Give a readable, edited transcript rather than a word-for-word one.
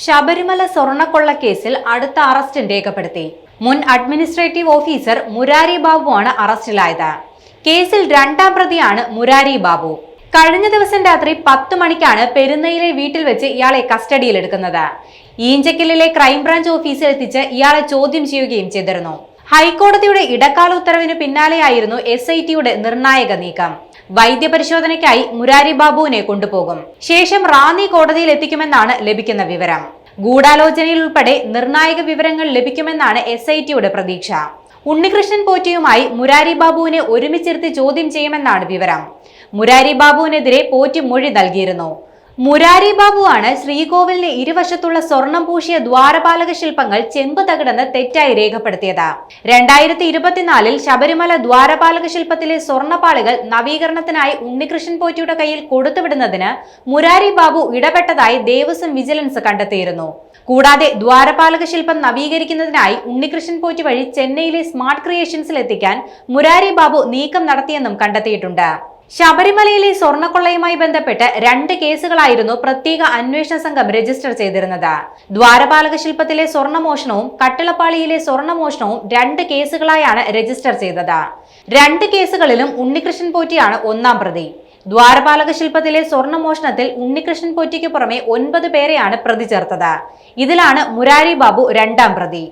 ശബരിമല സ്വർണ്ണക്കൊള്ള കേസിൽ അടുത്ത അറസ്റ്റ് രേഖപ്പെടുത്തി. മുൻ അഡ്മിനിസ്ട്രേറ്റീവ് ഓഫീസർ മുരാരി ബാബുവാണ് അറസ്റ്റിലായത്. കേസിൽ രണ്ടാം പ്രതിയാണ് മുരാരി ബാബു. കഴിഞ്ഞ ദിവസം രാത്രി 10 മണിക്കാണ് പെരുന്നയിലെ വീട്ടിൽ വെച്ച് ഇയാളെ കസ്റ്റഡിയിലെടുക്കുന്നത്. ഈഞ്ചക്കലിലെ ക്രൈംബ്രാഞ്ച് ഓഫീസിൽ എത്തിച്ച് ഇയാളെ ചോദ്യം ചെയ്യുകയും ചെയ്തിരുന്നു. ഹൈക്കോടതിയുടെ ഇടക്കാല ഉത്തരവിന് പിന്നാലെയായിരുന്നു SITയുടെ നിർണായക നീക്കം. വൈദ്യപരിശോധനയ്ക്കായി മുരാരി ബാബുവിനെ കൊണ്ടുപോകും. ശേഷം റാന്നി കോടതിയിൽ എത്തിക്കുമെന്നാണ് ലഭിക്കുന്ന വിവരം. ഗൂഢാലോചനയിൽ ഉൾപ്പെടെ നിർണായക വിവരങ്ങൾ ലഭിക്കുമെന്നാണ് SITയുടെ പ്രതീക്ഷ. ഉണ്ണികൃഷ്ണൻ പോറ്റിയുമായി മുരാരി ബാബുവിനെ ഒരുമിച്ചിരുത്തി ചോദ്യം ചെയ്യുമെന്നാണ് വിവരം. മുരാരി ബാബുവിനെതിരെ പോറ്റി മൊഴി നൽകിയിരുന്നു. മുരാരി ബാബുവാണ് ശ്രീകോവിലിന് ഇരുവശത്തുള്ള സ്വർണം പൂശിയ ദ്വാരപാലക ശില്പങ്ങൾ ചെമ്പ് തകിടെന്ന് തെറ്റായി രേഖപ്പെടുത്തിയത്. 2024 ശബരിമല ദ്വാരപാലക ശില്പത്തിലെ സ്വർണ്ണപ്പാളികൾ നവീകരണത്തിനായി ഉണ്ണികൃഷ്ണൻ പോറ്റിയുടെ കയ്യിൽ കൊടുത്തുവിടുന്നതിന് മുരാരി ബാബു ഇടപെട്ടതായി ദേവസ്വം വിജിലൻസ് കണ്ടെത്തിയിരുന്നു. കൂടാതെ ദ്വാരപാലക ശില്പം നവീകരിക്കുന്നതിനായി ഉണ്ണികൃഷ്ണൻ പോറ്റി വഴി ചെന്നൈയിലെ സ്മാർട്ട് ക്രിയേഷൻസിൽ എത്തിക്കാൻ മുരാരി ബാബു നീക്കം നടത്തിയെന്നും കണ്ടെത്തിയിട്ടുണ്ട്. ശബരിമലയിലെ സ്വർണ്ണക്കൊള്ളയുമായി ബന്ധപ്പെട്ട് 2 കേസുകളായിരുന്നു പ്രത്യേക അന്വേഷണ സംഘം രജിസ്റ്റർ ചെയ്തിരുന്നത്. ദ്വാരപാലക ശില്പത്തിലെ സ്വർണ്ണമോഷണവും കട്ടിളപ്പാളിയിലെ സ്വർണ്ണമോഷണവും 2 കേസുകളായാണ് രജിസ്റ്റർ ചെയ്തത്. 2 കേസുകളിലും ഉണ്ണികൃഷ്ണൻ പോറ്റിയാണ് ഒന്നാം പ്രതി. ദ്വാരപാലക ശില്പത്തിലെ സ്വർണ്ണമോഷണത്തിൽ ഉണ്ണികൃഷ്ണൻ പോറ്റിക്ക് പുറമെ 9 പേരെയാണ് പ്രതി ചേർത്തത്. ഇതിലാണ് മുരാരി ബാബു രണ്ടാം പ്രതി.